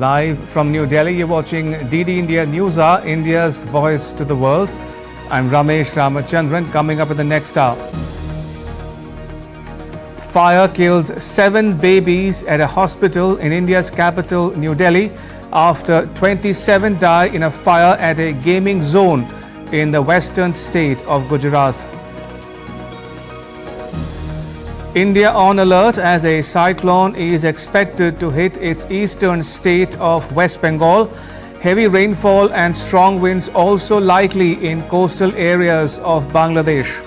Live from New Delhi, you're watching DD India News Hour, India's voice to the world. I'm Ramesh Ramachandran. Coming up in the next hour. Fire kills 7 babies at a hospital in India's capital, New Delhi, after 27 die in a fire at a gaming zone in the western state of Gujarat. India on alert as a cyclone is expected to hit its eastern state of West Bengal. Heavy rainfall and strong winds also likely in coastal areas of Bangladesh.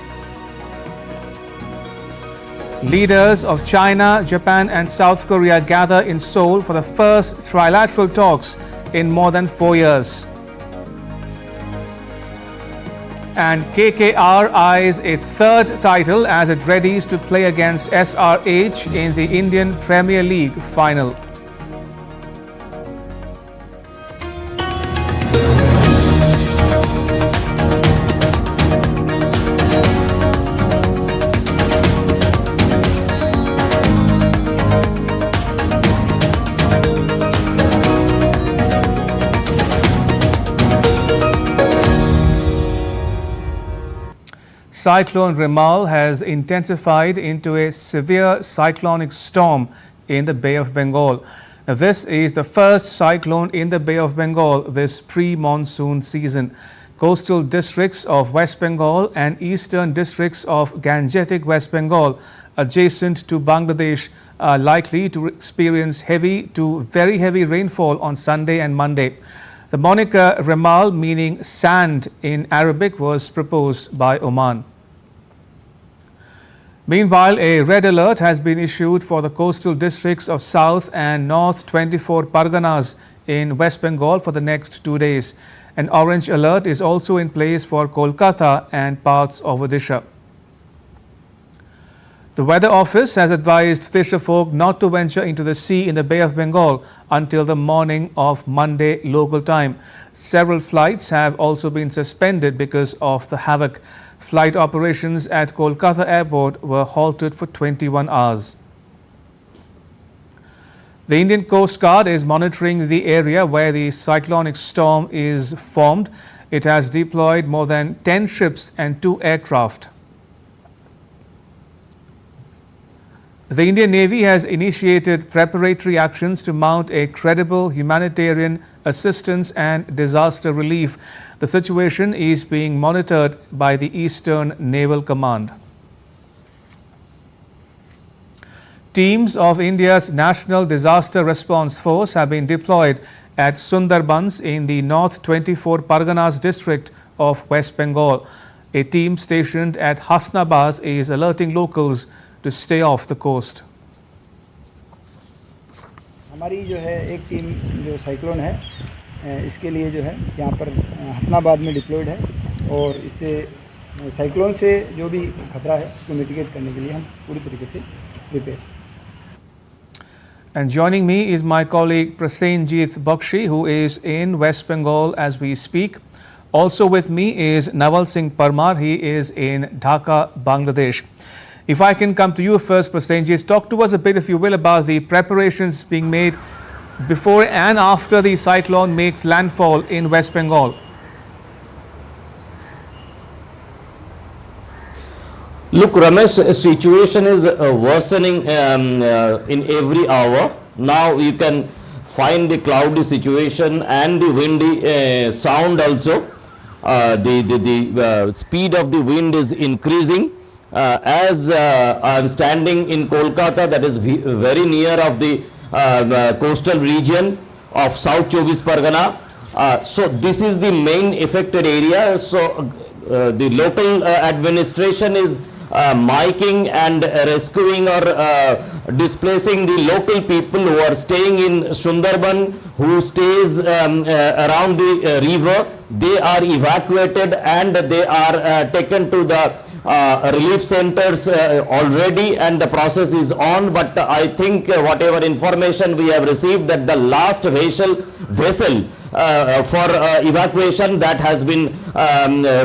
Leaders of China, Japan and South Korea gather in Seoul for the first trilateral talks in more than 4 years. And KKR eyes its third title as it readies to play against SRH in the Indian Premier League final. Cyclone Remal has intensified into a severe cyclonic storm in the Bay of Bengal. Now, this is the first cyclone in the Bay of Bengal this pre-monsoon season. Coastal districts of West Bengal and eastern districts of Gangetic West Bengal, adjacent to Bangladesh, are likely to experience heavy to very heavy rainfall on Sunday and Monday. The moniker Remal, meaning sand in Arabic, was proposed by Oman. Meanwhile, a red alert has been issued for the coastal districts of South and North 24 Parganas in West Bengal for the next 2 days. An orange alert is also in place for Kolkata and parts of Odisha. The Weather Office has advised fisherfolk not to venture into the sea in the Bay of Bengal until the morning of Monday local time. Several flights have also been suspended because of the havoc. Flight operations at Kolkata airport were halted for 21 hours. The Indian Coast Guard is monitoring the area where the cyclonic storm is formed. It has deployed more than 10 ships and 2 aircraft. The Indian Navy has initiated preparatory actions to mount a credible humanitarian assistance and disaster relief. The situation is being monitored by the Eastern Naval Command. Teams of India's National Disaster Response Force have been deployed at Sundarbans in the North 24 Parganas district of West Bengal. A team stationed at Hasnabad is alerting locals to stay off the coast. हमारी जो है एक team जो cyclone है इसके लिए जो है यहाँ पर हसनाबाद में डिप्लॉयड है और इससे साइक्लोन से जो भी खतरा है उसको मिटिगेट करने के लिए हम पूरी तरीके से prepare. And joining me is my colleague Prasenjit Bakshi, who is in West Bengal as we speak. Also with me is Naval Singh Parmar. He is in Dhaka, Bangladesh. If I can come to you first, Prasenjit, talk to us a bit, if you will, about the preparations being made before and after the cyclone makes landfall in West Bengal. Look, Ramesh, situation is worsening in every hour. Now you can find the cloudy situation and the windy sound also. The speed of the wind is increasing. As I am standing in Kolkata, that is very near of the coastal region of South 24 Pargana. So this is the main affected area. So the local administration is miking and rescuing or displacing the local people who are staying in Sundarban, who stays around the river. They are evacuated and they are taken to the relief centers already, and the process is on. But I think whatever information we have received, that the last vessel for evacuation that has been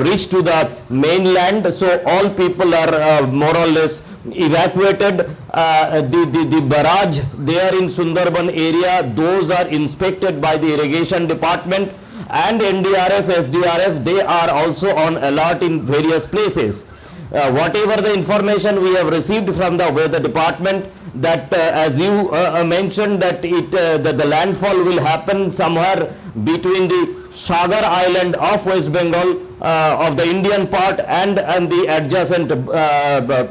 reached to the mainland. So all people are more or less evacuated. the barrage there in Sundarban area, those are inspected by the irrigation department, and NDRF, SDRF, they are also on alert in various places. Whatever the information we have received from the weather department, that as you mentioned, that the landfall will happen somewhere between the Sagar Island of West Bengal, of the Indian part, and the adjacent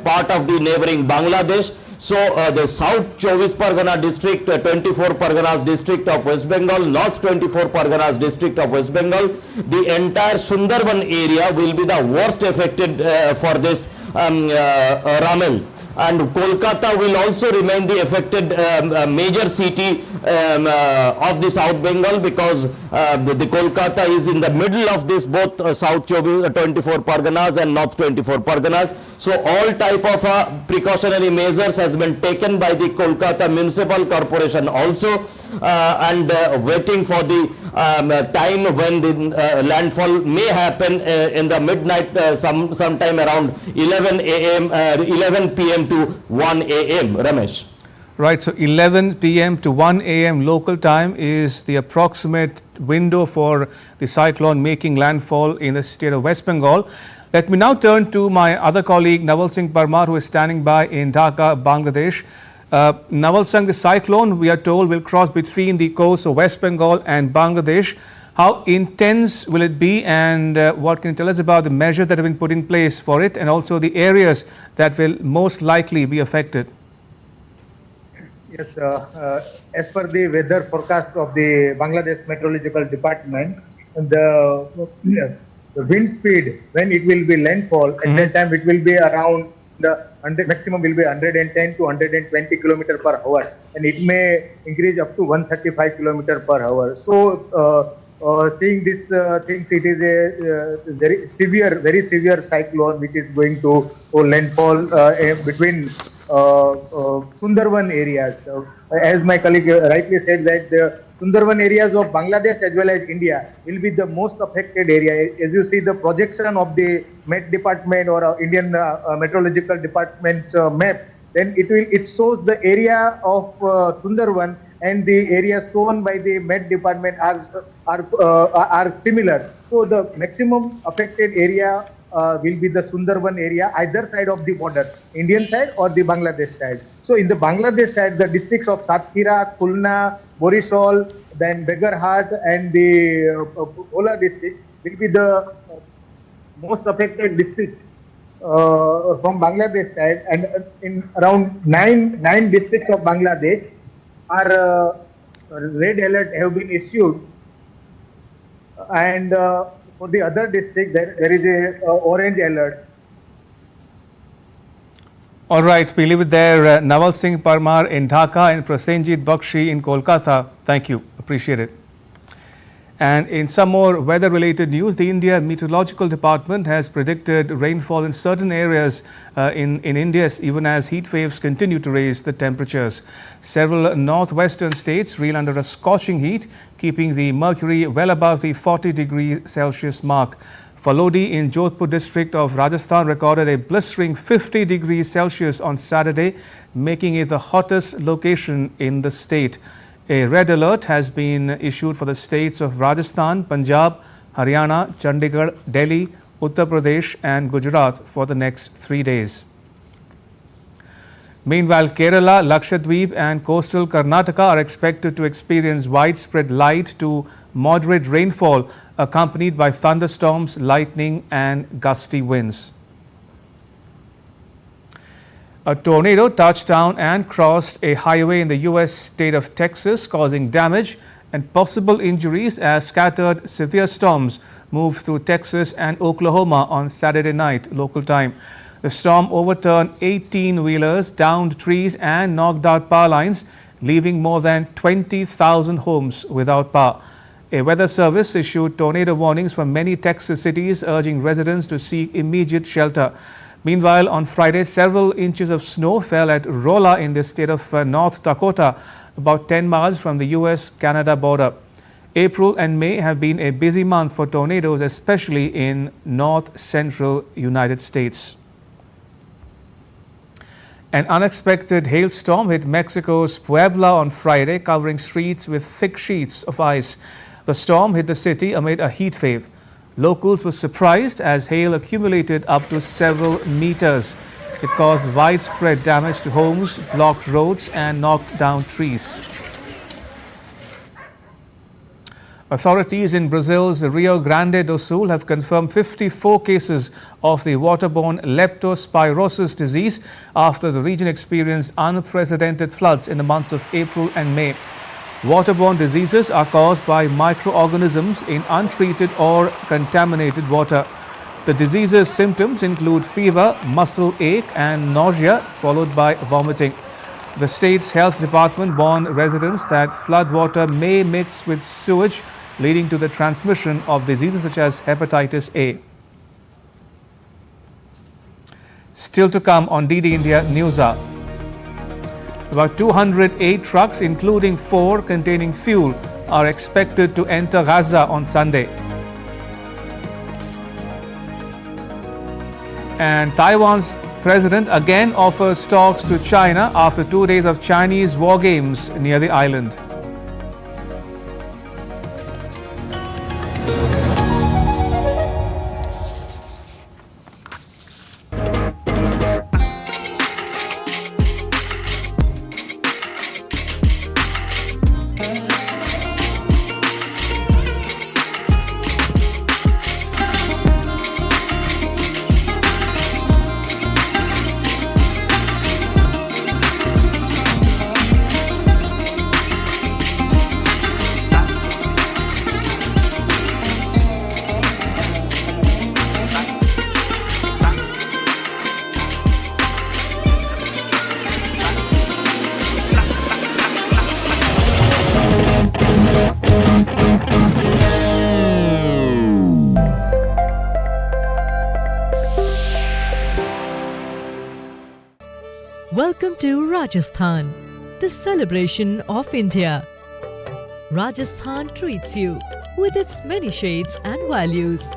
part of the neighboring Bangladesh. So the South 24 Pargana district, 24 Parganas district of West Bengal, North 24 Parganas district of West Bengal, the entire Sundarban area will be the worst affected for this Ramel. And Kolkata will also remain the affected major city of the South Bengal, because the Kolkata is in the middle of this both South 24 Parganas and North 24 Parganas. So all type of precautionary measures has been taken by the Kolkata Municipal Corporation also, and waiting for the time when the landfall may happen in the midnight, sometime around 11 p.m. to 1 a.m. Ramesh. Right, so 11 p.m. to 1 a.m. local time is the approximate window for the cyclone making landfall in the state of West Bengal. Let me now turn to my other colleague Naval Singh Parmar, who is standing by in Dhaka, Bangladesh. Naval Singh, the cyclone, we are told, will cross between the coasts of West Bengal and Bangladesh. How intense will it be, and what can you tell us about the measures that have been put in place for it, and also the areas that will most likely be affected? Yes, as per the weather forecast of the Bangladesh Meteorological Department, the wind speed when it will be landfall, at that time it will be around maximum will be 110 to 120 km per hour, and it may increase up to 135 km per hour. So, seeing this things, it is a very severe cyclone which is going to landfall between Sundarban areas. As my colleague rightly said, that the Sundarban areas of Bangladesh as well as India will be the most affected area. As you see the projection of the Met Department or Indian Meteorological Department's map, then it shows the area of Sundarban and the areas shown by the Met Department are similar. So the maximum affected area will be the Sundarban area, either side of the border, Indian side or the Bangladesh side. So in the Bangladesh side, the districts of Satkhira, Khulna, Borisol, then Beggarhat and the Ola district will be the most affected districts from Bangladesh side, and in around nine districts of Bangladesh are red alert have been issued, and for the other district there is a orange alert. All right, we leave it there. Naval Singh Parmar in Dhaka and Prasenjit Bakshi in Kolkata. Thank you. Appreciate it. And in some more weather-related news, the India Meteorological Department has predicted rainfall in certain areas in India, even as heat waves continue to raise the temperatures. Several northwestern states reel under a scorching heat, keeping the mercury well above the 40°C mark. Falodi in Jodhpur district of Rajasthan recorded a blistering 50°C on Saturday, making it the hottest location in the state. A red alert has been issued for the states of Rajasthan, Punjab, Haryana, Chandigarh, Delhi, Uttar Pradesh and Gujarat for the next 3 days. Meanwhile, Kerala, Lakshadweep and coastal Karnataka are expected to experience widespread light to moderate rainfall accompanied by thunderstorms, lightning and gusty winds. A tornado touched down and crossed a highway in the U.S. state of Texas, causing damage and possible injuries as scattered severe storms moved through Texas and Oklahoma on Saturday night local time. The storm overturned 18-wheelers, downed trees and knocked out power lines, leaving more than 20,000 homes without power. A weather service issued tornado warnings for many Texas cities, urging residents to seek immediate shelter. Meanwhile, on Friday, several inches of snow fell at Rolla in the state of North Dakota, about 10 miles from the US-Canada border. April and May have been a busy month for tornadoes, especially in north-central United States. An unexpected hailstorm hit Mexico's Puebla on Friday, covering streets with thick sheets of ice. The storm hit the city amid a heat wave. Locals were surprised as hail accumulated up to several meters. It caused widespread damage to homes, blocked roads and knocked down trees. Authorities in Brazil's Rio Grande do Sul have confirmed 54 cases of the waterborne leptospirosis disease after the region experienced unprecedented floods in the months of April and May. Waterborne diseases are caused by microorganisms in untreated or contaminated water. The disease's symptoms include fever, muscle ache and nausea, followed by vomiting. The state's health department warned residents that flood water may mix with sewage, leading to the transmission of diseases such as hepatitis A. Still to come on DD India News Hour. About 208 trucks, including 4 containing fuel, are expected to enter Gaza on Sunday. And Taiwan's president again offers talks to China after 2 days of Chinese war games near the island. Welcome to Rajasthan, the celebration of India. Rajasthan treats you with its many shades and values.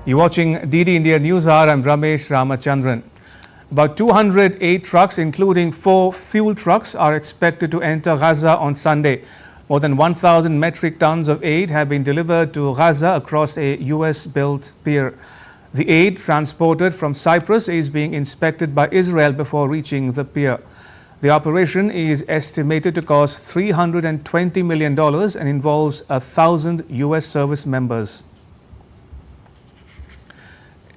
You're watching DD India News Hour. I'm Ramesh Ramachandran. About 208 trucks, including 4 fuel trucks, are expected to enter Gaza on Sunday. More than 1,000 metric tons of aid have been delivered to Gaza across a US-built pier. The aid, transported from Cyprus, is being inspected by Israel before reaching the pier. The operation is estimated to cost $320 million and involves 1,000 US service members.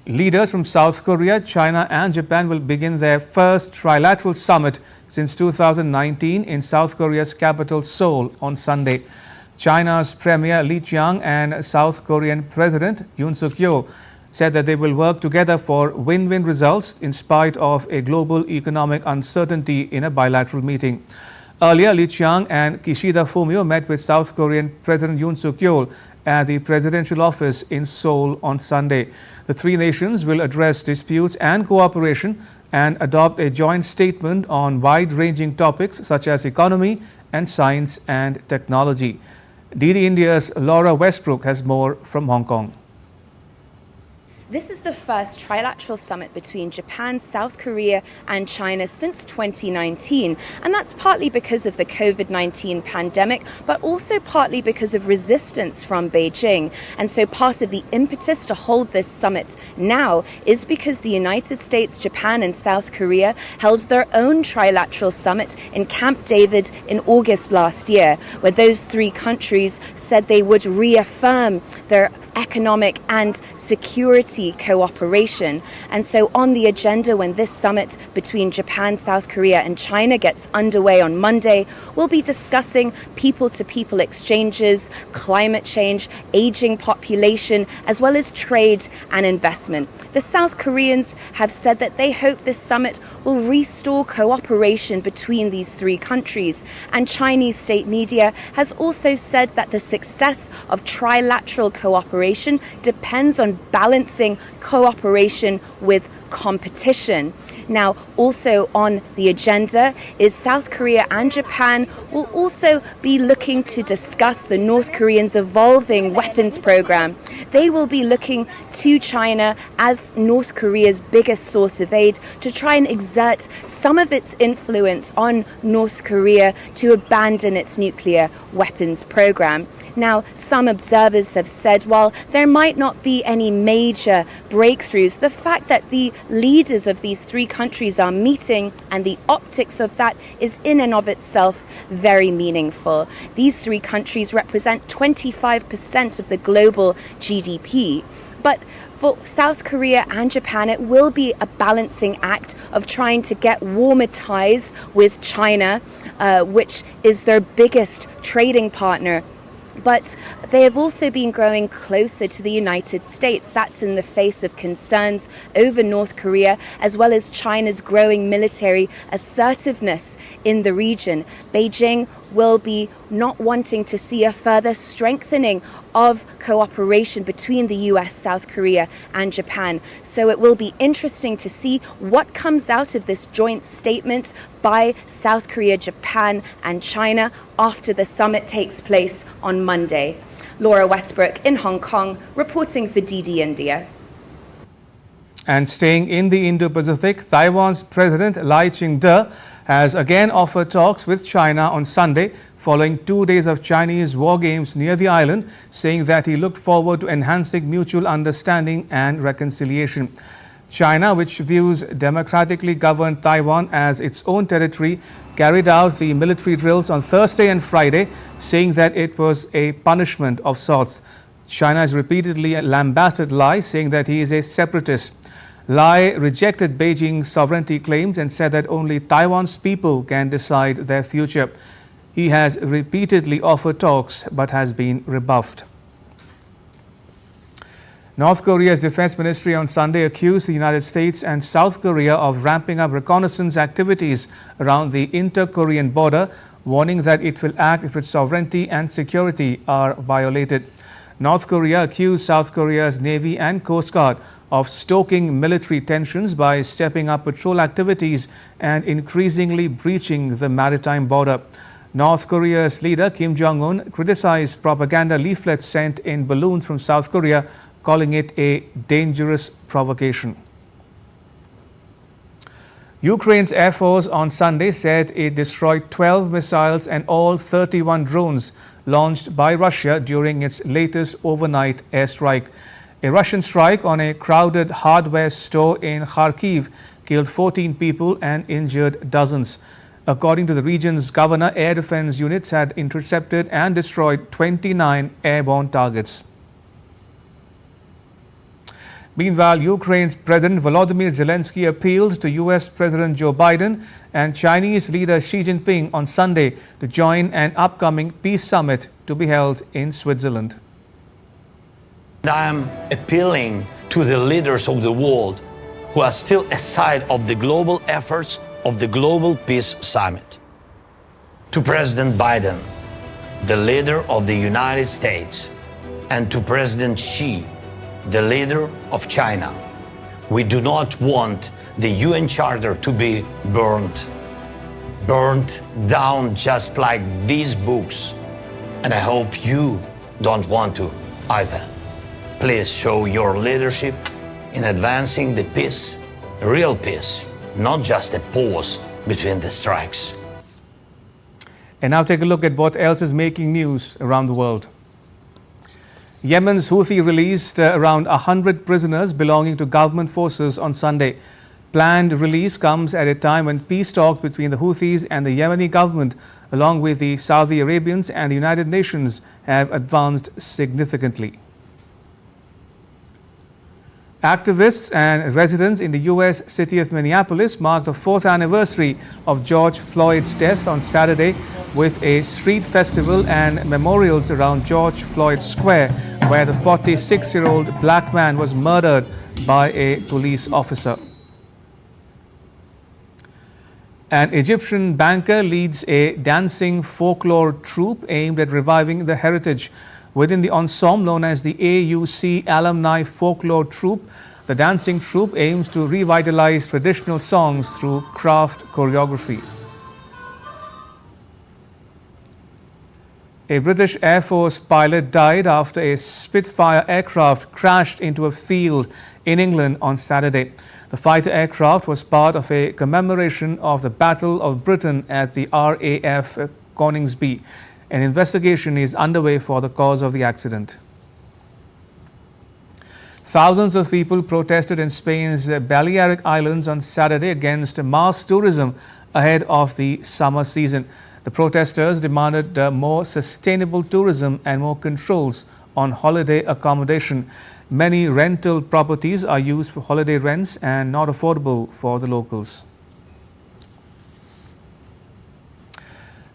Leaders from South Korea, China and Japan will begin their first trilateral summit since 2019 in South Korea's capital Seoul on Sunday. China's Premier Li Qiang and South Korean President Yoon Suk-yeol said that they will work together for win-win results in spite of a global economic uncertainty in a bilateral meeting. Earlier, Li Qiang and Kishida Fumio met with South Korean President Yoon Suk-yeol at the presidential office in Seoul on Sunday. The 3 nations will address disputes and cooperation and adopt a joint statement on wide-ranging topics such as economy and science and technology. DD India's Laura Westbrook has more from Hong Kong. This is the first trilateral summit between Japan, South Korea and China since 2019. And that's partly because of the COVID-19 pandemic, but also partly because of resistance from Beijing. And so part of the impetus to hold this summit now is because the United States, Japan and South Korea held their own trilateral summit in Camp David in August last year, where those 3 countries said they would reaffirm their economic and security cooperation. And so on the agenda when this summit between Japan, South Korea and China gets underway on Monday, we'll be discussing people-to-people exchanges, climate change, aging population, as well as trade and investment. The South Koreans have said that they hope this summit will restore cooperation between these three countries. And Chinese state media has also said that the success of trilateral cooperation depends on balancing cooperation with competition. Now, also on the agenda is South Korea and Japan will also be looking to discuss the North Koreans' evolving weapons program. They will be looking to China as North Korea's biggest source of aid to try and exert some of its influence on North Korea to abandon its nuclear weapons program. Now, some observers have said while there might not be any major breakthroughs, the fact that the leaders of these three countries are meeting and the optics of that is in and of itself very meaningful. These three countries represent 25% of the global GDP. But for South Korea and Japan, it will be a balancing act of trying to get warmer ties with China, which is their biggest trading partner. But they have also been growing closer to the United States. That's in the face of concerns over North Korea, as well as China's growing military assertiveness in the region. Beijing will be not wanting to see a further strengthening of cooperation between the US, South Korea and Japan. So it will be interesting to see what comes out of this joint statement by South Korea, Japan and China after the summit takes place on Monday. Laura Westbrook in Hong Kong, reporting for DD India. And staying in the Indo-Pacific, Taiwan's President Lai Ching-te has again offered talks with China on Sunday following 2 days of Chinese war games near the island, saying that he looked forward to enhancing mutual understanding and reconciliation. China, which views democratically governed Taiwan as its own territory, carried out the military drills on Thursday and Friday, saying that it was a punishment of sorts. China has repeatedly lambasted Lai, saying that he is a separatist. Lai rejected Beijing's sovereignty claims and said that only Taiwan's people can decide their future. He has repeatedly offered talks but has been rebuffed. North Korea's defense ministry on Sunday accused the United States and South Korea of ramping up reconnaissance activities around the inter-Korean border, warning that it will act if its sovereignty and security are violated. North Korea accused South Korea's Navy and Coast Guard of stoking military tensions by stepping up patrol activities and increasingly breaching the maritime border. North Korea's leader Kim Jong-un criticized propaganda leaflets sent in balloons from South Korea, calling it a dangerous provocation. Ukraine's Air Force on Sunday said it destroyed 12 missiles and all 31 drones launched by Russia during its latest overnight airstrike. A Russian strike on a crowded hardware store in Kharkiv killed 14 people and injured dozens. According to the region's governor, air defense units had intercepted and destroyed 29 airborne targets. Meanwhile, Ukraine's President Volodymyr Zelensky appealed to US President Joe Biden and Chinese leader Xi Jinping on Sunday to join an upcoming peace summit to be held in Switzerland. I am appealing to the leaders of the world who are still aside of the global efforts of the Global Peace Summit. To President Biden, the leader of the United States, and to President Xi, the leader of China, we do not want the UN Charter to be burned down just like these books. And I hope you don't want to either. Please show your leadership in advancing the peace, real peace, not just a pause between the strikes. And now take a look at what else is making news around the world. Yemen's Houthi released around 100 prisoners belonging to government forces on Sunday. Planned release comes at a time when peace talks between the Houthis and the Yemeni government, along with the Saudi Arabians and the United Nations, have advanced significantly. Activists and residents in the U.S. city of Minneapolis marked the 4th anniversary of George Floyd's death on Saturday with a street festival and memorials around George Floyd Square, where the 46-year-old black man was murdered by a police officer. An Egyptian banker leads a dancing folklore troupe aimed at reviving the heritage. Within the ensemble known as the AUC Alumni Folklore Troupe, the dancing troupe aims to revitalize traditional songs through craft choreography. A British Air Force pilot died after a Spitfire aircraft crashed into a field in England on Saturday. The fighter aircraft was part of a commemoration of the Battle of Britain at the RAF Coningsby. An investigation is underway for the cause of the accident. Thousands of people protested in Spain's Balearic Islands on Saturday against mass tourism ahead of the summer season. The protesters demanded more sustainable tourism and more controls on holiday accommodation. Many rental properties are used for holiday rents and not affordable for the locals.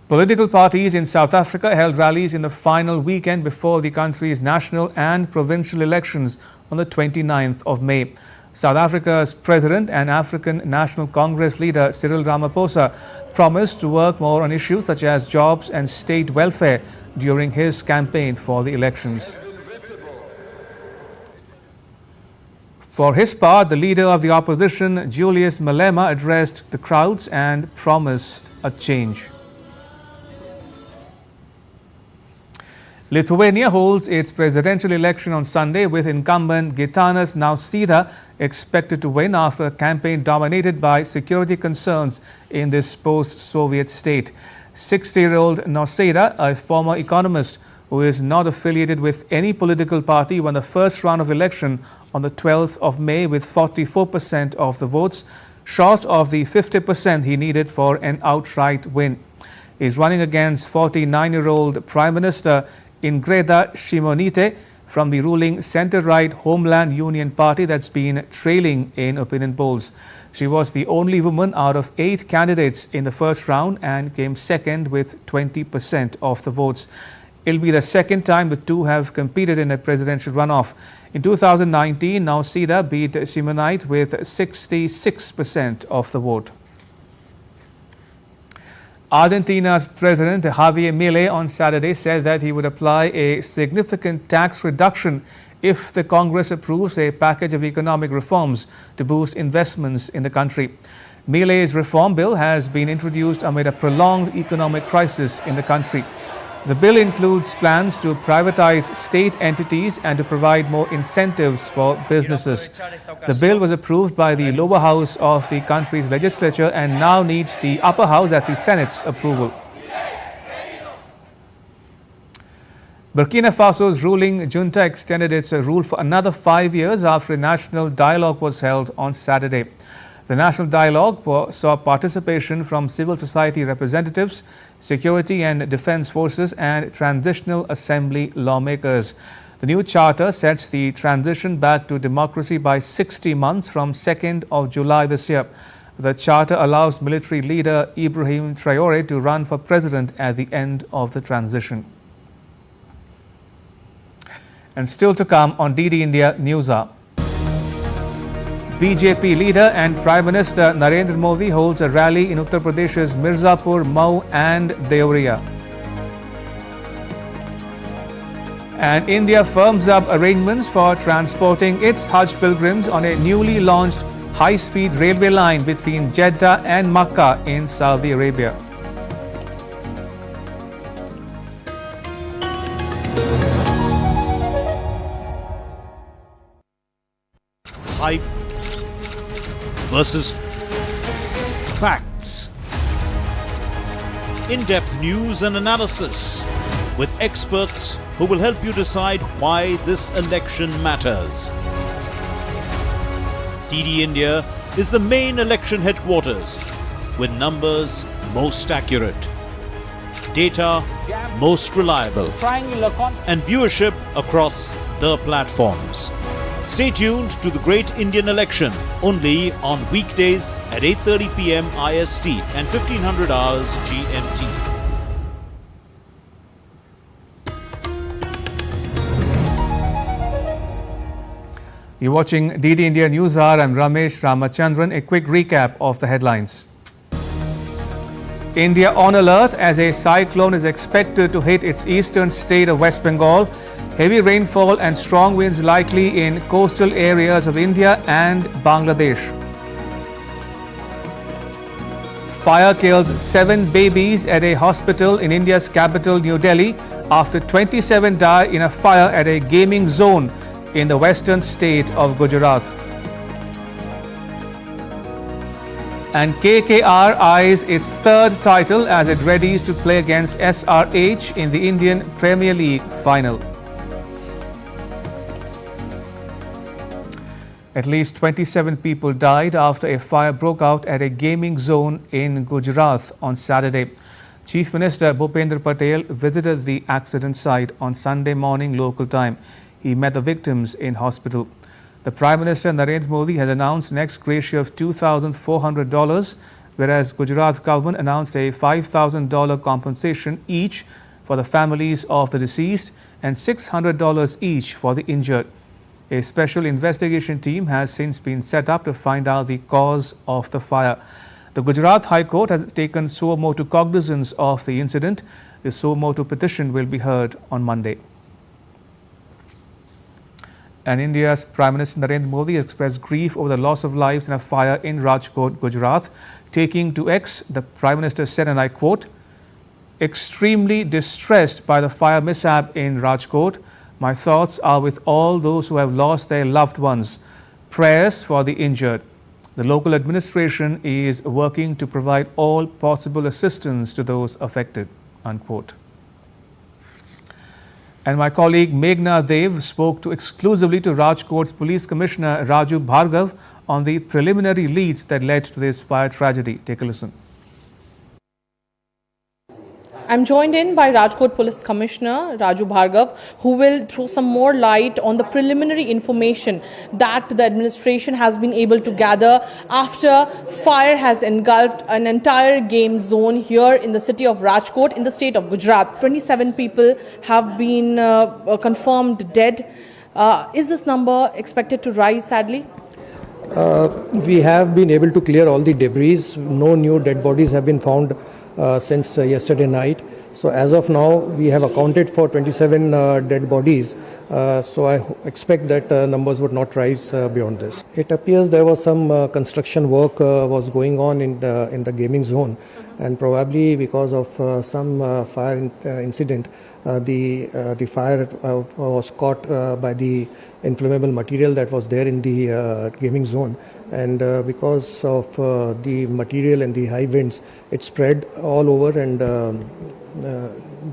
Political parties in South Africa held rallies in the final weekend before the country's national and provincial elections on the 29th of May. South Africa's President and African National Congress leader Cyril Ramaphosa promised to work more on issues such as jobs and state welfare during his campaign for the elections. For his part, the leader of the opposition, Julius Malema, addressed the crowds and promised a change. Lithuania holds its presidential election on Sunday with incumbent Gitanas Nausėda expected to win after a campaign dominated by security concerns in this post-Soviet state. 60-year-old Nausėda, a former economist who is not affiliated with any political party, won the first round of election on the 12th of May with 44% of the votes, short of the 50% he needed for an outright win. He is running against 49-year-old Prime Minister Ingrida Shimonite from the ruling centre-right Homeland Union Party that's been trailing in opinion polls. She was the only woman out of 8 candidates in the first round and came second with 20% of the votes. It'll be the second time the two have competed in a presidential runoff. In 2019, Nausėda beat Shimonite with 66% of the vote. Argentina's President Javier Milei on Saturday said that he would apply a significant tax reduction if the Congress approves a package of economic reforms to boost investments in the country. Milei's reform bill has been introduced amid a prolonged economic crisis in the country. The bill includes plans to privatize state entities and to provide more incentives for businesses. The bill was approved by the lower house of the country's legislature and now needs the upper house at the Senate's approval. Burkina Faso's ruling junta extended its rule for another 5 years after a national dialogue was held on Saturday. The national dialogue saw participation from civil society representatives, security and defense forces, and transitional assembly lawmakers. The new charter sets the transition back to democracy by 60 months from 2nd of July this year. The charter allows military leader Ibrahim Traoré to run for president at the end of the transition. And still to come on DD India News Hour. BJP leader and Prime Minister Narendra Modi holds a rally in Uttar Pradesh's Mirzapur, Mau and Deoria. And India firms up arrangements for transporting its Hajj pilgrims on a newly launched high-speed railway line between Jeddah and Makkah in Saudi Arabia. Hype versus facts. In-depth news and analysis with experts who will help you decide why this election matters. DD India is the main election headquarters with numbers most accurate, data most reliable, and viewership across the platforms. Stay tuned to the Great Indian Election only on weekdays at 8:30 p.m. IST and 1500 hours GMT. You're watching DD India News Hour. I'm Ramesh Ramachandran. A quick recap of the headlines. India on alert as a cyclone is expected to hit its eastern state of West Bengal. Heavy rainfall and strong winds likely in coastal areas of India and Bangladesh. Fire kills 7 babies at a hospital in India's capital, New Delhi, after 27 die in a fire at a gaming zone in the western state of Gujarat. And KKR eyes its third title as it readies to play against SRH in the Indian Premier League final. At least 27 people died after a fire broke out at a gaming zone in Gujarat on Saturday. Chief Minister Bhupendra Patel visited the accident site on Sunday morning local time. He met the victims in hospital. The Prime Minister Narendra Modi has announced an ex-gratia of $2,400, whereas Gujarat government announced a $5,000 compensation each for the families of the deceased and $600 each for the injured. A special investigation team has since been set up to find out the cause of the fire. The Gujarat High Court has taken suo motu cognizance of the incident. The suo motu petition will be heard on Monday. And India's Prime Minister Narendra Modi expressed grief over the loss of lives in a fire in Rajkot, Gujarat. Taking to X, the Prime Minister said, and I quote, "Extremely distressed by the fire mishap in Rajkot. My thoughts are with all those who have lost their loved ones. Prayers for the injured. The local administration is working to provide all possible assistance to those affected," unquote. And my colleague Meghna Dev spoke exclusively to Rajkot's Police Commissioner Raju Bhargav on the preliminary leads that led to this fire tragedy. Take a listen. I'm joined in by Rajkot Police Commissioner Raju Bhargav, who will throw some more light on the preliminary information that the administration has been able to gather after fire has engulfed an entire game zone here in the city of Rajkot in the state of Gujarat. 27 people have been confirmed dead. Is this number expected to rise, sadly? We have been able to clear all the debris. No new dead bodies have been found since yesterday night. So as of now, we have accounted for 27 dead bodies. So I expect that numbers would not rise beyond this. It appears there was some construction work was going on in the gaming zone, and probably because of some fire incident, the fire was caught by the inflammable material that was there in the gaming zone, and because of the material and the high winds, it spread all over, and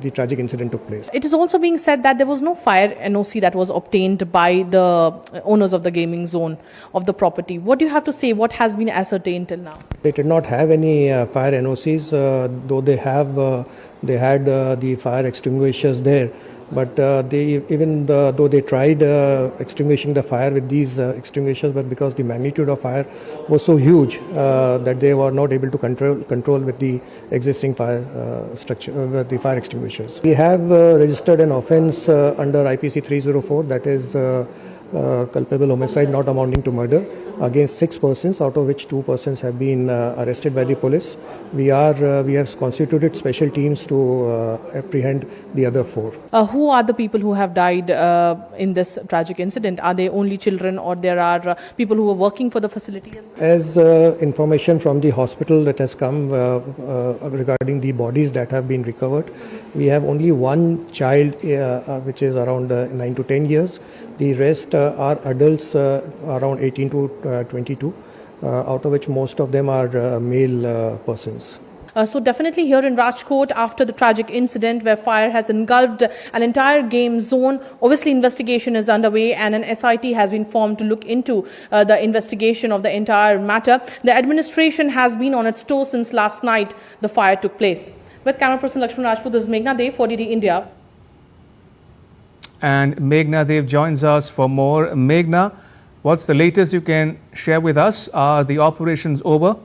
the tragic incident took place. It is also being said that there was no fire NOC that was obtained by the owners of the gaming zone of the property. What do you have to say? What has been ascertained till now? They did not have any fire NOCs, though they had the fire extinguishers there. But though they tried extinguishing the fire with these extinguishers, but because the magnitude of fire was so huge that they were not able to control with the existing fire structure, with the fire extinguishers. We have registered an offence under IPC 304, that is culpable homicide not amounting to murder, against 6 persons, out of which 2 persons have been arrested by the police. We have constituted special teams to apprehend the other 4. Who are the people who have died in this tragic incident? Are they only children, or there are people who were working for the facility as well? As information from the hospital that has come regarding the bodies that have been recovered, we have only one child which is around 9 to 10 years. The rest are adults around 18 to 22, out of which most of them are male persons. So definitely here in Rajkot, after the tragic incident where fire has engulfed an entire game zone, obviously investigation is underway, and an SIT has been formed to look into the investigation of the entire matter. The administration has been on its toes since last night the fire took place. With camera person Lakshman Rajput, this is Meghna Dev for DD India. and Meghna Dev joins us for more. Meghna, what's the latest you can share with us? Are the operations over?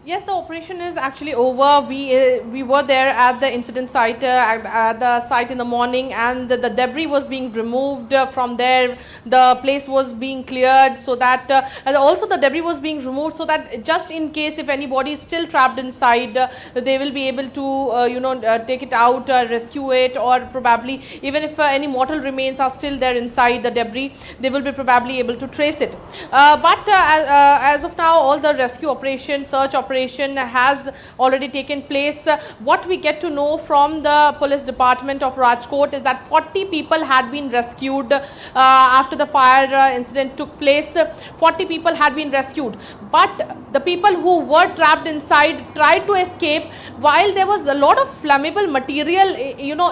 Yes, the operation is actually over. We were there at the incident site, at the site in the morning, and the debris was being removed from there. The place was being cleared so that, and also the debris was being removed so that just in case if anybody is still trapped inside, they will be able to, take it out, rescue it, or probably even if any mortal remains are still there inside the debris, they will be probably able to trace it. But as of now, all the rescue operation, search operation has already taken place. What we get to know from the police department of Rajkot is that 40 people had been rescued after the fire incident took place. 40 people had been rescued, but the people who were trapped inside tried to escape while there was a lot of flammable material,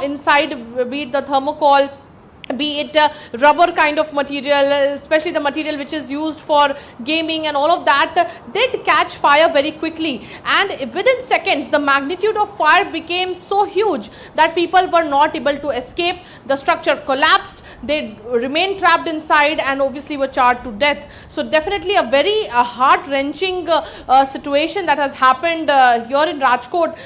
inside, be it the thermocol, be it rubber kind of material, especially the material which is used for gaming, and all of that did catch fire very quickly, and within seconds the magnitude of fire became so huge that people were not able to escape. The structure collapsed, they remained trapped inside and obviously were charred to death. So definitely a very heart-wrenching situation that has happened here in Rajkot.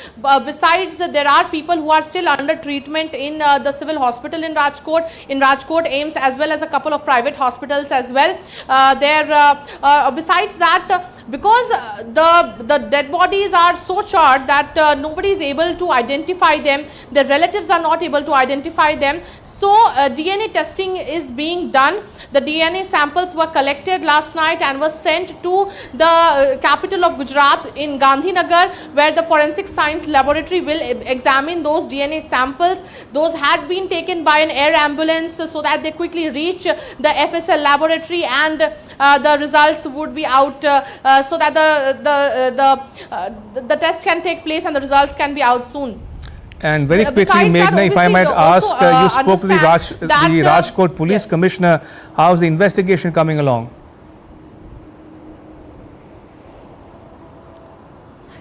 Besides, there are people who are still under treatment in the civil hospital in Rajkot, AIMS, as well as a couple of private hospitals as well. Besides that, because the dead bodies are so charred that nobody is able to identify them, their relatives are not able to identify them, so DNA testing is being done. The DNA samples were collected last night and was sent to the capital of Gujarat in Gandhinagar, where the forensic science laboratory will examine those DNA samples. Those had been taken by an air ambulance so that they quickly reach the FSL laboratory, and the results would be out so that the test can take place and the results can be out soon. And very quickly, Meghna, if I might ask, you spoke to the Rajkot Police Commissioner. How's the investigation coming along?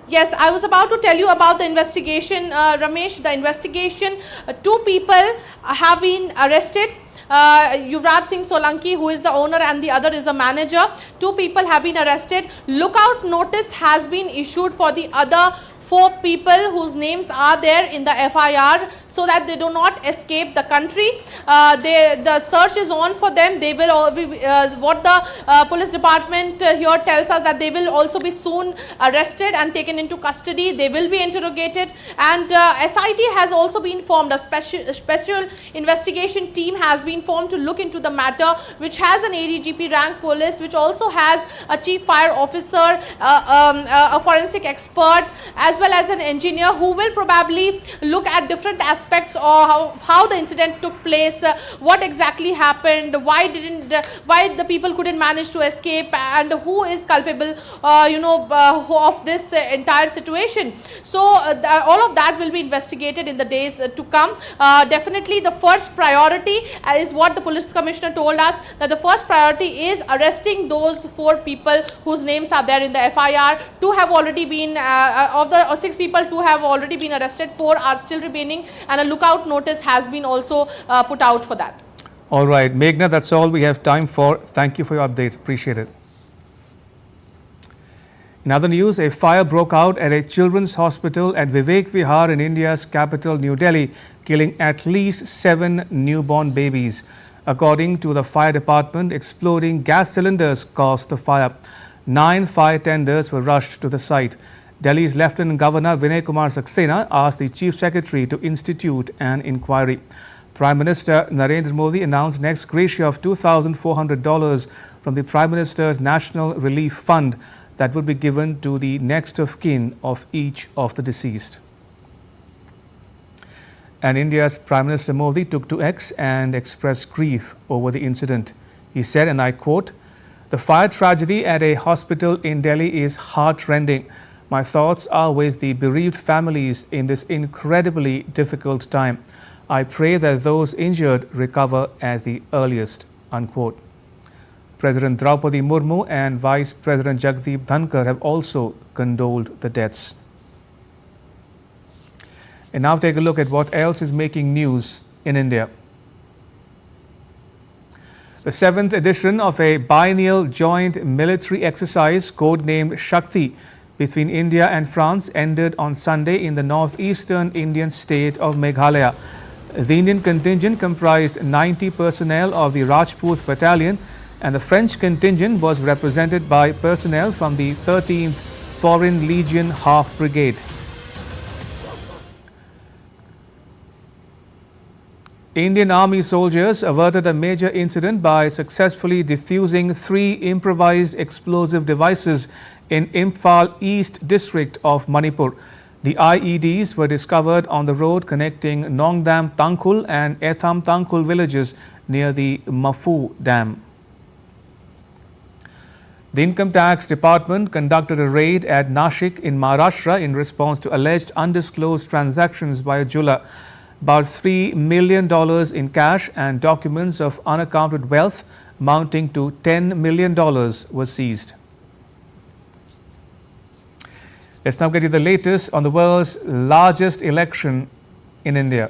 Yes, I was about to tell you about the investigation, Ramesh. The investigation, 2 people have been arrested. Yuvraj Singh Solanki, who is the owner, and the other is the manager. 2 people have been arrested. Lookout notice has been issued for the other 4 people whose names are there in the FIR, so that they do not escape the country. The search is on for them. They will all be, what the police department here tells us, that they will also be soon arrested and taken into custody. They will be interrogated, and SIT has also been formed. A special investigation team has been formed to look into the matter, which has an ADGP rank police, which also has a chief fire officer, a forensic expert, as well as an engineer, who will probably look at different aspects of how the incident took place, what exactly happened, why the people couldn't manage to escape, and who is culpable of this entire situation. So all of that will be investigated in the days to come. Definitely the first priority is what the police commissioner told us, that the first priority is arresting those 4 people whose names are there in the FIR. 2 have already been of the 6 people, 2 have already been arrested, 4 are still remaining, and a lookout notice has been also put out for that. All right, Meghna, that's all we have time for. Thank you for your updates. Appreciate it. In other news, a fire broke out at a children's hospital at Vivek Vihar in India's capital, New Delhi, killing at least 7 newborn babies. According to the fire department, exploding gas cylinders caused the fire. 9 fire tenders were rushed to the site. Delhi's Lieutenant Governor Vinay Kumar Saxena asked the Chief Secretary to institute an inquiry. Prime Minister Narendra Modi announced an ex gratia of $2,400 from the Prime Minister's National Relief Fund that would be given to the next of kin of each of the deceased. And India's Prime Minister Modi took to X and expressed grief over the incident. He said, and I quote, "The fire tragedy at a hospital in Delhi is heart-rending. My thoughts are with the bereaved families in this incredibly difficult time. I pray that those injured recover at the earliest," unquote. President Draupadi Murmu and Vice President Jagdeep Dhankar have also condoled the deaths. And now take a look at what else is making news in India. The 7th edition of a biennial joint military exercise codenamed Shakti between India and France ended on Sunday in the northeastern Indian state of Meghalaya. The Indian contingent comprised 90 personnel of the Rajput Battalion, and the French contingent was represented by personnel from the 13th Foreign Legion Half Brigade. Indian Army soldiers averted a major incident by successfully defusing 3 improvised explosive devices in Imphal East district of Manipur. The IEDs were discovered on the road connecting Nongdam Tangkhul and Etham Tangkhul villages near the Mafu Dam. The Income Tax Department conducted a raid at Nashik in Maharashtra in response to alleged undisclosed transactions by a jeweler. About $3 million in cash and documents of unaccounted wealth amounting to $10 million were seized. Let's now get you the latest on the world's largest election in India.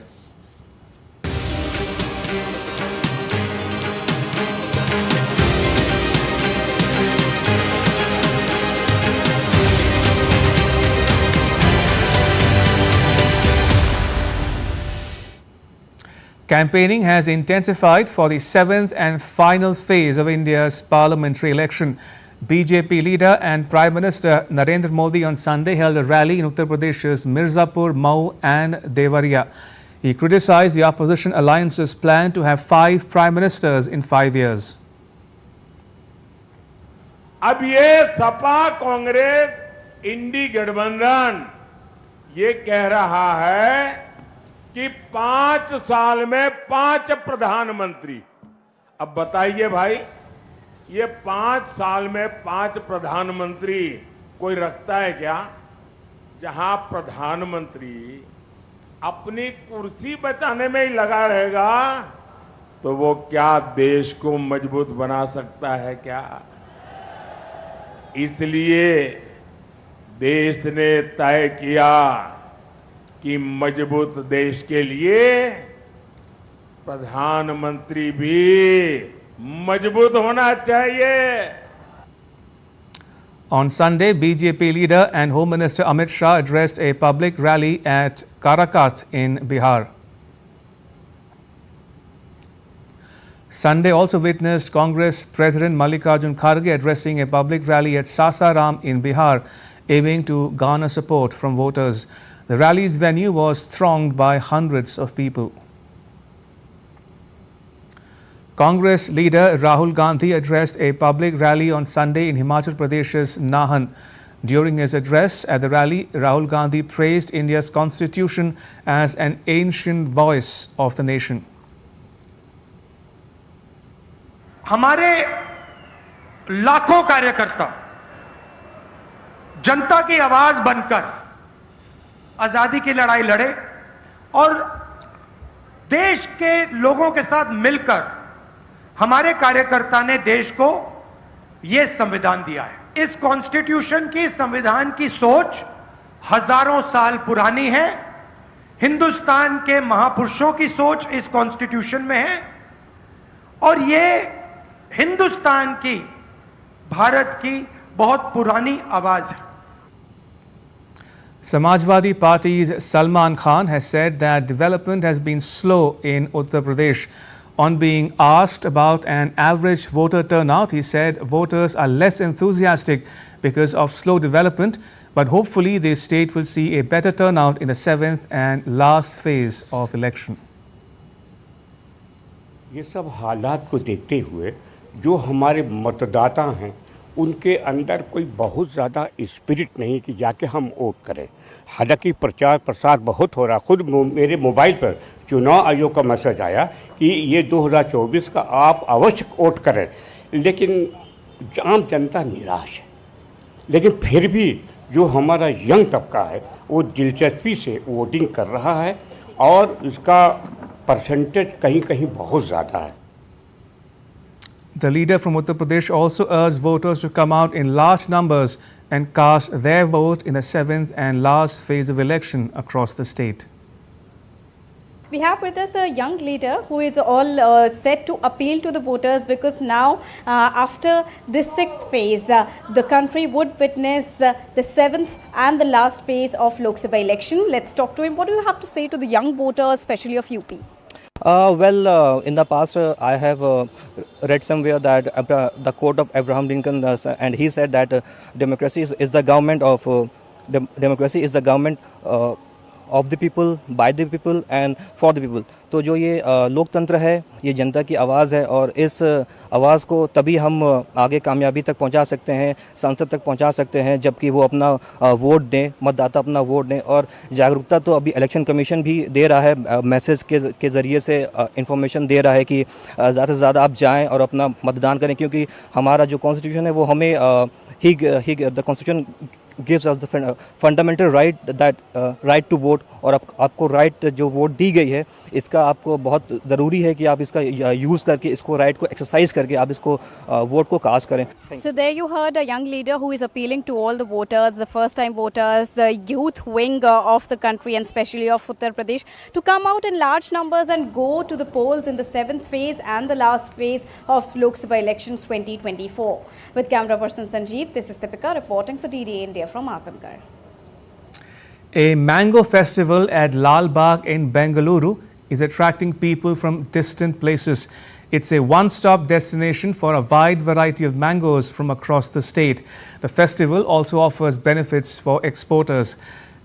Campaigning has intensified for the 7th and final phase of India's parliamentary election. BJP leader and Prime Minister Narendra Modi on Sunday held a rally in Uttar Pradesh's Mirzapur, Mau and Devariya. He criticized the opposition alliance's plan to have 5 prime ministers in 5 years. अब ये सपा कांग्रेस इंडी गठबंधन ये कह रहा है कि 5 साल में 5 प्रधानमंत्री। अब बताइए भाई, ये 5 साल में 5 प्रधानमंत्री कोई रखता है क्या? जहां प्रधानमंत्री अपनी कुर्सी बचाने में ही लगा रहेगा तो वो क्या देश को मजबूत बना सकता है क्या? इसलिए देश ने तय किया कि मजबूत देश के लिए प्रधानमंत्री भी मजबूत होना चाहिए. On Sunday, BJP leader and Home Minister Amit Shah addressed a public rally at Karakat in Bihar. Sunday also witnessed Congress President Mallikarjun Kharge addressing a public rally at Sasaram in Bihar, aiming to garner support from voters. The rally's venue was thronged by hundreds of people. Congress leader Rahul Gandhi addressed a public rally on Sunday in Himachal Pradesh's Nahan. During his address at the rally, Rahul Gandhi praised India's constitution as an ancient voice of the nation. हमारे लाखों कार्यकर्ता जनता की आवाज बनकर आजादी की लड़ाई लड़े और देश के लोगों के साथ मिलकर हमारे कार्यकर्ता ने देश को यह संविधान दिया है. इस कॉन्स्टिट्यूशन की, संविधान की सोच हजारों साल पुरानी है. हिंदुस्तान के महापुरुषों की सोच इस कॉन्स्टिट्यूशन में है और यह हिंदुस्तान की, भारत की बहुत पुरानी आवाज है. Samajwadi Party's Salman Khan has said that development has been slow in Uttar Pradesh. On being asked about an average voter turnout, he said voters are less enthusiastic because of slow development, but hopefully the state will see a better turnout in the 7th and last phase of election. ये सब हालात को देखते हुए जो हमारे मतदाता हैं उनके अंदर कोई बहुत ज़्यादा स्पिरिट नहीं कि जाके हम वोट करें. हालांकि प्रचार प्रसार बहुत हो रहा. खुद मेरे मोबाइल पर चुनाव आयोग का मैसेज आया कि ये 2024 का आप अवश्य वोट करें, लेकिन आम जनता निराश है. लेकिन फिर भी जो हमारा यंग तबका है वो दिलचस्पी से वोटिंग कर रहा है और इसका परसेंटेज कहीं कहीं बहुत ज़्यादा है. The leader from Uttar Pradesh also urged voters to come out in large numbers and cast their vote in the 7th and last phase of election across the state. We have with us a young leader who is all set to appeal to the voters, because now after this 6th phase, the country would witness the 7th and the last phase of Lok Sabha election. Let's talk to him. What do you have to say to the young voters, especially of UP? In the past, I have read somewhere that the quote of Abraham Lincoln, and he said that democracy is the government of democracy is the government of the people, by the people and for the people. तो जो ये लोकतंत्र है, ये जनता की आवाज़ है, और इस आवाज़ को तभी हम आगे कामयाबी तक पहुंचा सकते हैं, संसद तक पहुंचा सकते हैं, जबकि वो अपना वोट दें, मतदाता अपना वोट दें। और जागरूकता तो अभी इलेक्शन कमीशन भी दे रहा है, मैसेज के ज़रिए से इंफॉर्मेशन दे रहा है कि ज़्यादा से ज़्यादा आप जाएं और अपना मतदान करें, क्योंकि हमारा जो कॉन्स्टिट्यूशन है वो हमें the constitution gives us the fundamental right, that right to vote। और आपको राइट जो वोट दी गई है, इसका आपको बहुत ज़रूरी है कि आप इसका यूज़ करके, इसको राइट को एक्सरसाइज करके आप इसको वोट को कास्ट करें। So there you heard a young leader who is appealing to all the voters, the first-time voters, the youth wing of the country and especially of Uttar Pradesh, to come out in large numbers and go to the polls in the 7th phase and the last phase of Lok Sabha elections 2024. With camera person Sanjeev, this is Deepika reporting for DD India from Azamgarh. A mango festival at Lal Bagh in Bengaluru is attracting people from distant places. It's a one-stop destination for a wide variety of mangoes from across the state. The festival also offers benefits for exporters.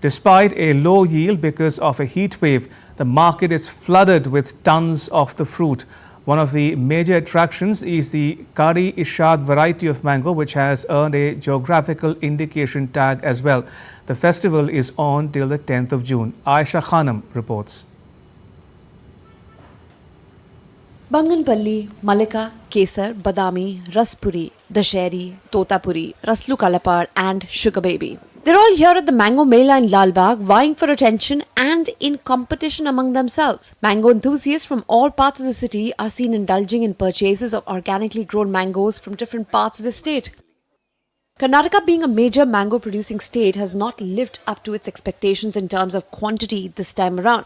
Despite a low yield because of a heat wave, the market is flooded with tons of the fruit. One of the major attractions is the Kari Ishad variety of mango, which has earned a geographical indication tag as well. The festival is on till the 10th of June. Aisha Khanam reports. Banganpalli, Malika, Kesar, Badami, Raspuri, Dasheri, Totapuri, Raslu Kalapad and Sugar Baby. They're all here at the Mango Mela in Lal Bagh, vying for attention and in competition among themselves. Mango enthusiasts from all parts of the city are seen indulging in purchases of organically grown mangoes from different parts of the state. Karnataka, being a major mango producing state, has not lived up to its expectations in terms of quantity this time around.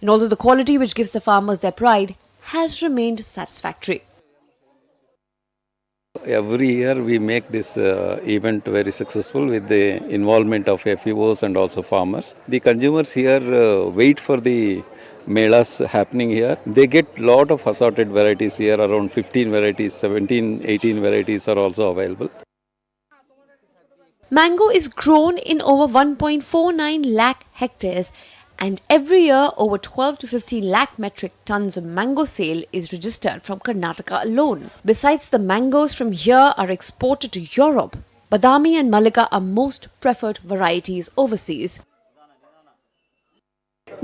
And although the quality which gives the farmers their pride has remained satisfactory. Every year we make this event very successful with the involvement of FEOs and also farmers. The consumers here wait for the melas happening here. They get lot of assorted varieties here, around 15 varieties, 17, 18 varieties are also available. Mango is grown in over 1.49 lakh hectares, and every year over 12 to 15 lakh metric tons of mango sale is registered from Karnataka alone. Besides, the mangoes from here are exported to Europe. Badami and Malika are most preferred varieties overseas.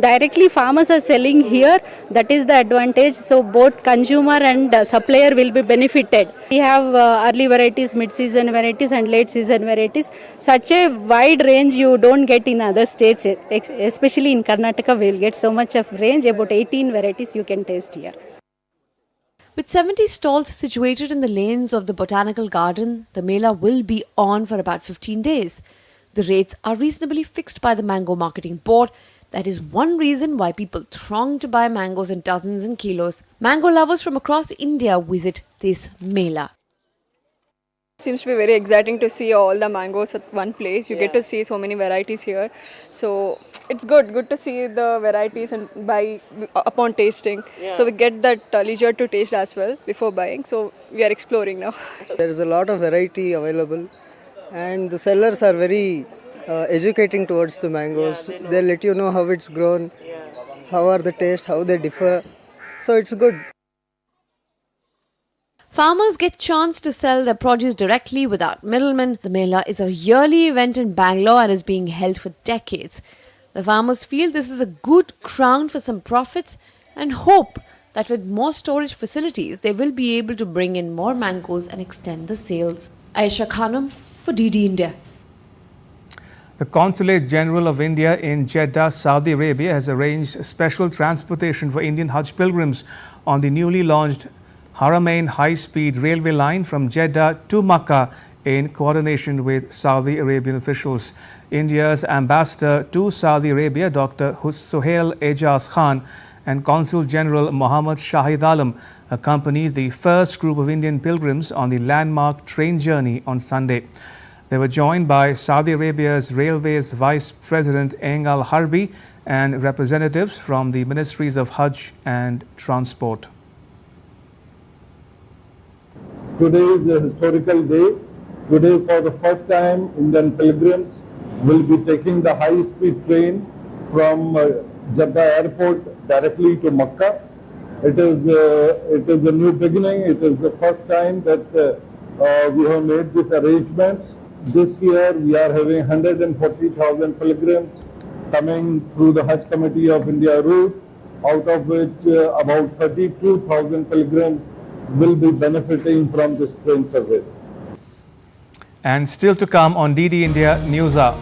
Directly farmers are selling here, that is the advantage, so both consumer and supplier will be benefited. We have early varieties, mid-season varieties and late season varieties. Such a wide range you don't get in other states, especially in Karnataka we will get so much of range, about 18 varieties you can taste here. With 70 stalls situated in the lanes of the Botanical Garden, the Mela will be on for about 15 days. The rates are reasonably fixed by the Mango Marketing Board. That is one reason why people throng to buy mangoes in dozens and kilos. Mango lovers from across India visit this Mela. It seems to be very exciting to see all the mangoes at one place. You get to see so many varieties here. So it's good to see the varieties and buy upon tasting. So we get that leisure to taste as well before buying. So we are exploring now. There is a lot of variety available and the sellers are very educating towards the mangoes. They let you know how it's grown, how are the taste, how they differ. So it's good. Farmers get chance to sell their produce directly without middlemen. The Mela is a yearly event in Bangalore and is being held for decades. The farmers feel this is a good ground for some profits and hope that with more storage facilities, they will be able to bring in more mangoes and extend the sales. Aisha Khanum for DD India. The Consulate General of India in Jeddah, Saudi Arabia has arranged special transportation for Indian Hajj pilgrims on the newly launched Haramain high-speed railway line from Jeddah to Makkah in coordination with Saudi Arabian officials. India's ambassador to Saudi Arabia, Dr. Suhail Ejaz Khan, and Consul General Mohammad Shahid Alam accompanied the first group of Indian pilgrims on the landmark train journey on Sunday. They were joined by Saudi Arabia's Railways Vice President Eng Al Harbi and representatives from the Ministries of Hajj and Transport. Today is a historical day. Today, for the first time, Indian pilgrims will be taking the high-speed train from Jeddah Airport directly to Makkah. It is a new beginning. It is the first time that we have made these arrangements. This year, we are having 140,000 pilgrims coming through the Hajj Committee of India route, out of which about 32,000 pilgrims will be benefiting from this train service. And still to come on DD India News Hour.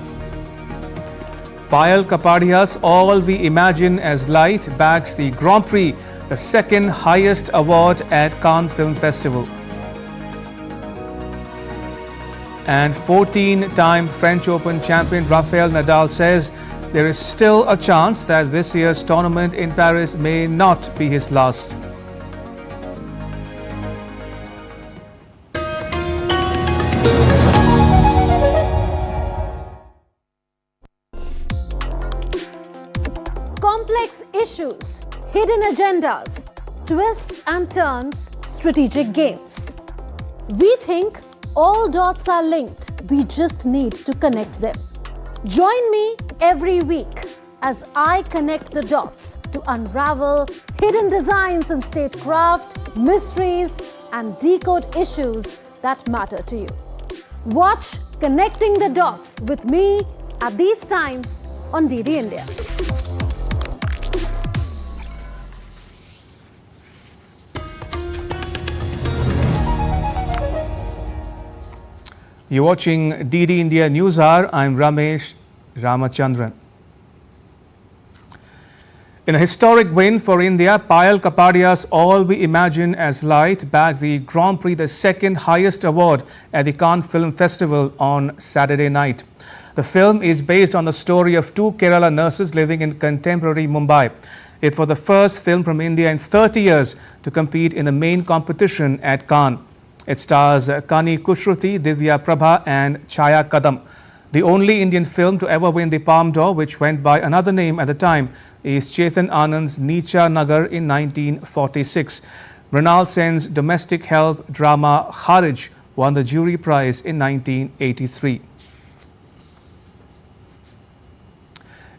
Payal Kapadia's All We Imagine as Light bags the Grand Prix, the second highest award at Cannes Film Festival. And 14-time French Open champion Rafael Nadal says there is still a chance that this year's tournament in Paris may not be his last. Complex issues, hidden agendas, twists and turns, strategic games. We think all dots are linked. We just need to connect them. Join me every week as I connect the dots to unravel hidden designs in statecraft, mysteries, and decode issues that matter to you. Watch Connecting the Dots with me at these times on DD India. You're watching DD India News Hour. I'm Ramesh Ramachandran. In a historic win for India, Payal Kapadia's All We Imagine as Light bagged the Grand Prix, the second highest award at the Cannes Film Festival on Saturday night. The film is based on the story of two Kerala nurses living in contemporary Mumbai. It was the first film from India in 30 years to compete in the main competition at Cannes. It stars Kani Kushruti, Divya Prabha and Chaya Kadam. The only Indian film to ever win the Palme d'Or, which went by another name at the time, is Chetan Anand's Neecha Nagar in 1946. Mrinal Sen's domestic help drama Kharij won the jury prize in 1983.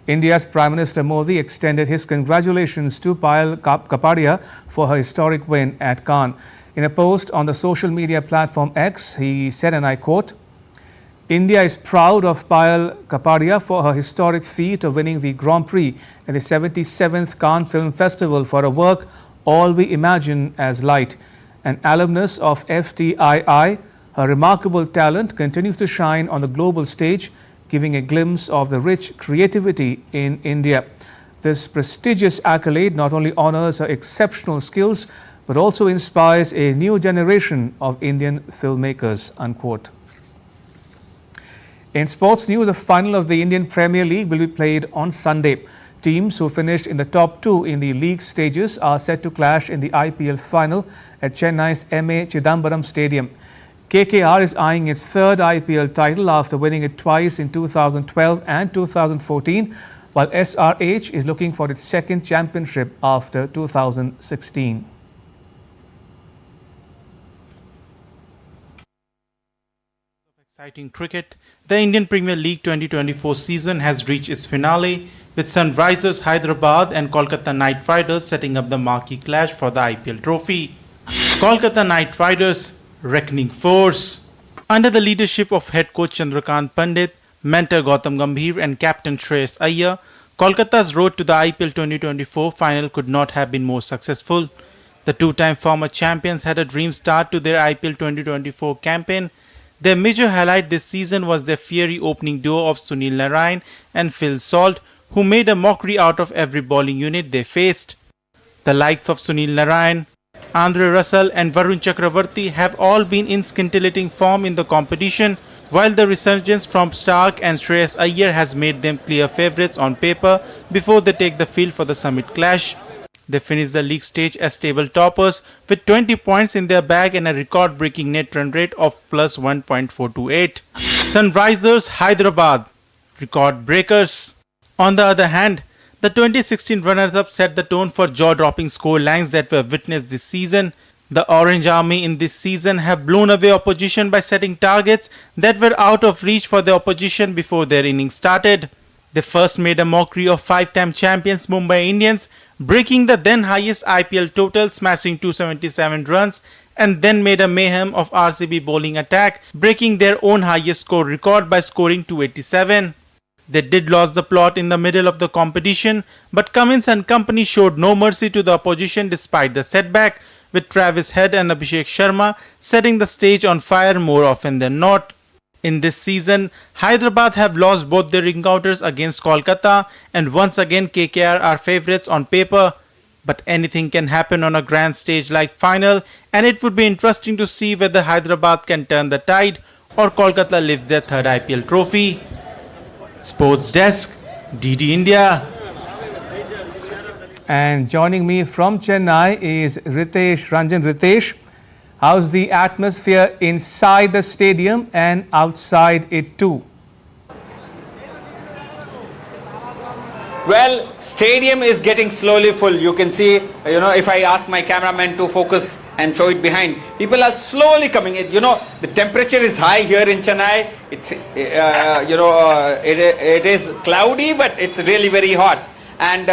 India's Prime Minister Modi extended his congratulations to Payal Kapadia for her historic win at Cannes. In a post on the social media platform X, he said, and I quote, "India is proud of Payal Kapadia for her historic feat of winning the Grand Prix at the 77th Cannes Film Festival for her work All We Imagine as Light. An alumnus of FTII, her remarkable talent continues to shine on the global stage, giving a glimpse of the rich creativity in India. This prestigious accolade not only honors her exceptional skills, but also inspires a new generation of Indian filmmakers," unquote. In sports news, the final of the Indian Premier League will be played on Sunday. Teams who finished in the top two in the league stages are set to clash in the IPL final at Chennai's M.A. Chidambaram Stadium. KKR is eyeing its third IPL title after winning it twice in 2012 and 2014, while SRH is looking for its second championship after 2016. Exciting cricket, the Indian Premier League 2024 season has reached its finale, with Sunrisers Hyderabad and Kolkata Knight Riders setting up the marquee clash for the IPL trophy. Kolkata Knight Riders, reckoning force. Under the leadership of head coach Chandrakant Pandit, mentor Gautam Gambhir and captain Shreyas Iyer, Kolkata's road to the IPL 2024 final could not have been more successful. The two-time former champions had a dream start to their IPL 2024 campaign. Their major highlight this season was their fiery opening duo of Sunil Narine and Phil Salt, who made a mockery out of every bowling unit they faced. The likes of Sunil Narine, Andre Russell and Varun Chakravarti have all been in scintillating form in the competition, while the resurgence from Stark and Shreyas Iyer has made them clear favourites on paper before they take the field for the summit clash. They finished the league stage as table toppers with 20 points in their bag and a record-breaking net run rate of plus 1.428. Sunrisers Hyderabad, record breakers. On the other hand, the 2016 runners-up set the tone for jaw-dropping score lines that were witnessed this season. The Orange Army in this season have blown away opposition by setting targets that were out of reach for the opposition before their innings started. They first made a mockery of five-time champions Mumbai Indians, breaking the then highest IPL total, smashing 277 runs, and then made a mayhem of RCB bowling attack, breaking their own highest score record by scoring 287. They did lose the plot in the middle of the competition, but Cummins and company showed no mercy to the opposition despite the setback, with Travis Head and Abhishek Sharma setting the stage on fire more often than not. In this season, Hyderabad have lost both their encounters against Kolkata, and once again KKR are favourites on paper. But anything can happen on a grand stage like final, and it would be interesting to see whether Hyderabad can turn the tide or Kolkata lifts their third IPL trophy. Sports Desk, DD India. And joining me from Chennai is Ritesh Ranjan. Ritesh, how's the atmosphere inside the stadium and outside it too? Well, stadium is getting slowly full. You can see, if I ask my cameraman to focus and show it behind, people are slowly coming in. The temperature is high here in Chennai. It's, it is cloudy, but it's really very hot. And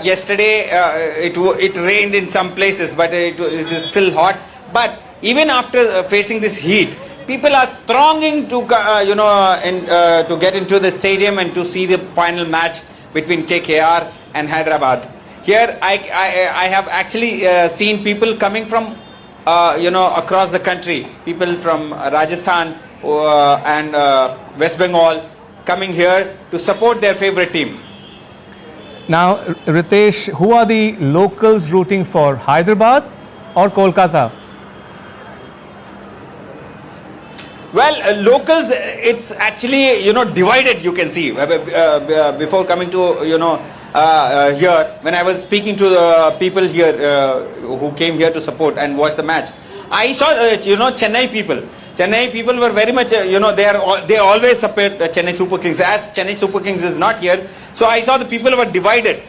yesterday it rained in some places, but it is still hot. But even after facing this heat, people are thronging to to get into the stadium and to see the final match between KKR and Hyderabad. Here I have actually seen people coming from across the country, people from Rajasthan and West Bengal coming here to support their favorite team. Now, Ritesh, who are the locals rooting for, Hyderabad or Kolkata? Well, locals, it's actually, divided, you can see. Before coming to, here, when I was speaking to the people here who came here to support and watch the match, I saw, Chennai people. Chennai people were very much, they always support Chennai Super Kings. As Chennai Super Kings is not here, so I saw the people were divided.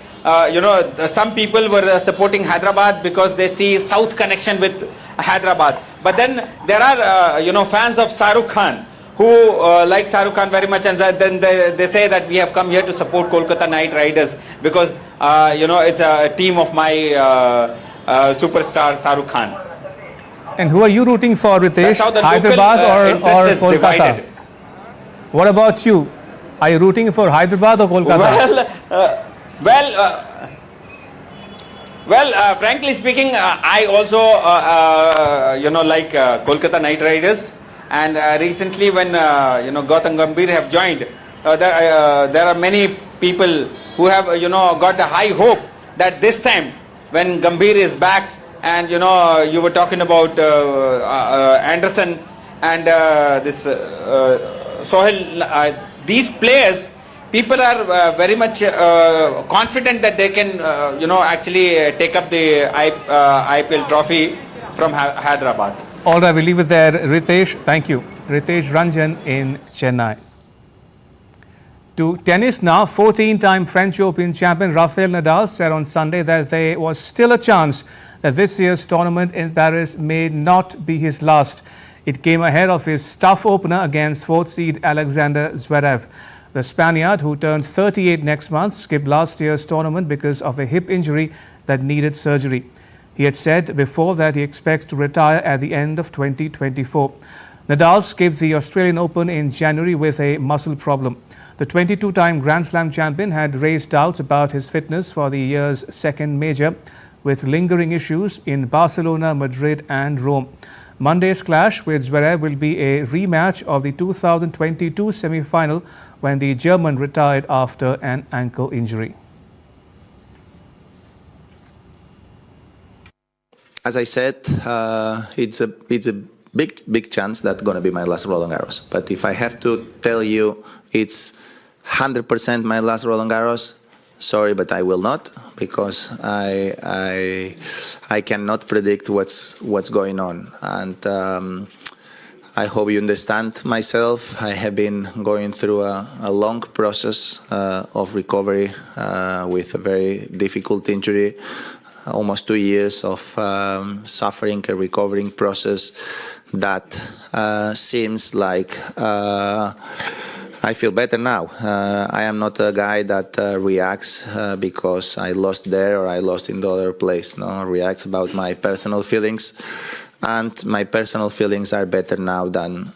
Some people were supporting Hyderabad because they see South connection with Hyderabad. But then there are, fans of Shahrukh Khan who like Shahrukh Khan very much, and then they say that we have come here to support Kolkata Knight Riders because, it's a team of my superstar Shahrukh Khan. And who are you rooting for, Ritesh? Hyderabad or Kolkata? Divided. What about you? Are you rooting for Hyderabad or Kolkata? Frankly speaking, I also, like Kolkata Knight Riders. And recently when, Gautam Gambhir have joined, there are many people who have, got the high hope that this time when Gambhir is back, and, you were talking about Anderson and this Sohail, these players, people are very much confident that they can, actually take up the IPL trophy from Hyderabad. All right, we'll leave it there. Ritesh, thank you. Ritesh Ranjan in Chennai. To tennis now, 14-time French Open champion Rafael Nadal said on Sunday that there was still a chance that this year's tournament in Paris may not be his last. It came ahead of his tough opener against fourth seed Alexander Zverev. The Spaniard, who turned 38 next month, skipped last year's tournament because of a hip injury that needed surgery. He had said before that he expects to retire at the end of 2024. Nadal skipped the Australian Open in January with a muscle problem. The 22-time Grand Slam champion had raised doubts about his fitness for the year's second major, with lingering issues in Barcelona, Madrid and Rome. Monday's clash with Zverev will be a rematch of the 2022 semi-final when the German retired after an ankle injury. As I said, it's a big chance that's going to be my last Roland Garros. But if I have to tell you it's 100% my last Roland Garros, Sorry, but I will not, because I cannot predict what's going on, and I hope you understand myself. I have been going through a long process of recovery with a very difficult injury, almost 2 years of suffering a recovering process that seems like I feel better now. I am not a guy that reacts because I lost there or I lost in the other place. No, reacts about my personal feelings, and my personal feelings are better now than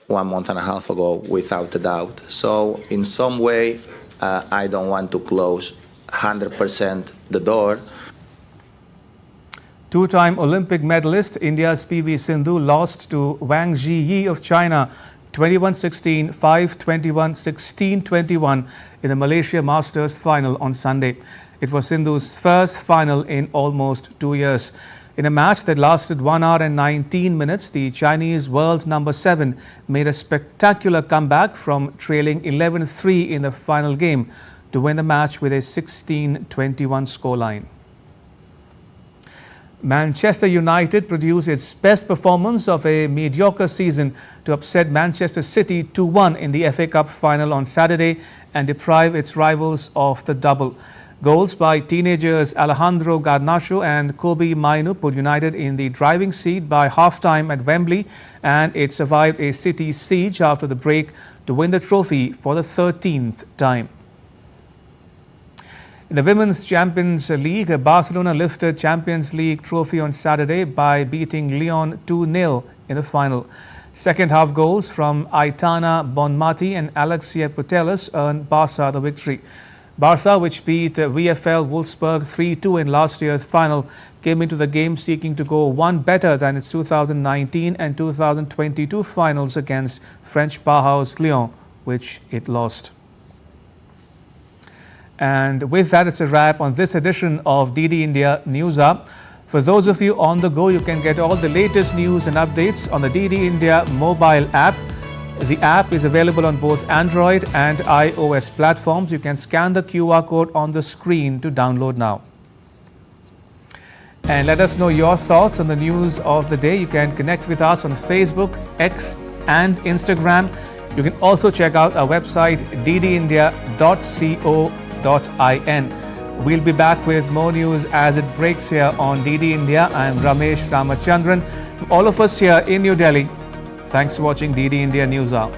1 month and a half ago, without a doubt. So in some way, I don't want to close 100% the door. Two-time Olympic medalist India's PV Sindhu lost to Wang Zhiyi of China 21-16, 5-21, 16-21 in the Malaysia Masters final on Sunday. It was Sindhu's first final in almost 2 years. In a match that lasted 1 hour and 19 minutes, the Chinese world number 7 made a spectacular comeback from trailing 11-3 in the final game to win the match with a 16-21 scoreline. Manchester United produced its best performance of a mediocre season to upset Manchester City 2-1 in the FA Cup final on Saturday and deprive its rivals of the double. Goals by teenagers Alejandro Garnacho and Kobe Mainu put United in the driving seat by half-time at Wembley, and it survived a City siege after the break to win the trophy for the 13th time. In the Women's Champions League, Barcelona lifted Champions League trophy on Saturday by beating Lyon 2-0 in the final. Second half goals from Aitana Bonmati and Alexia Putellas earned Barca the victory. Barca, which beat VfL Wolfsburg 3-2 in last year's final, came into the game seeking to go one better than its 2019 and 2022 finals against French powerhouse Lyon, which it lost. And with that, it's a wrap on this edition of DD India News Up. For those of you on the go, you can get all the latest news and updates on the DD India mobile app. The app is available on both Android and iOS platforms. You can scan the QR code on the screen to download now. And let us know your thoughts on the news of the day. You can connect with us on Facebook, X and Instagram. You can also check out our website ddindia.co.in. We'll be back with more news as it breaks here on DD India. I am Ramesh Ramachandran. All of us here in New Delhi, thanks for watching DD India News Hour.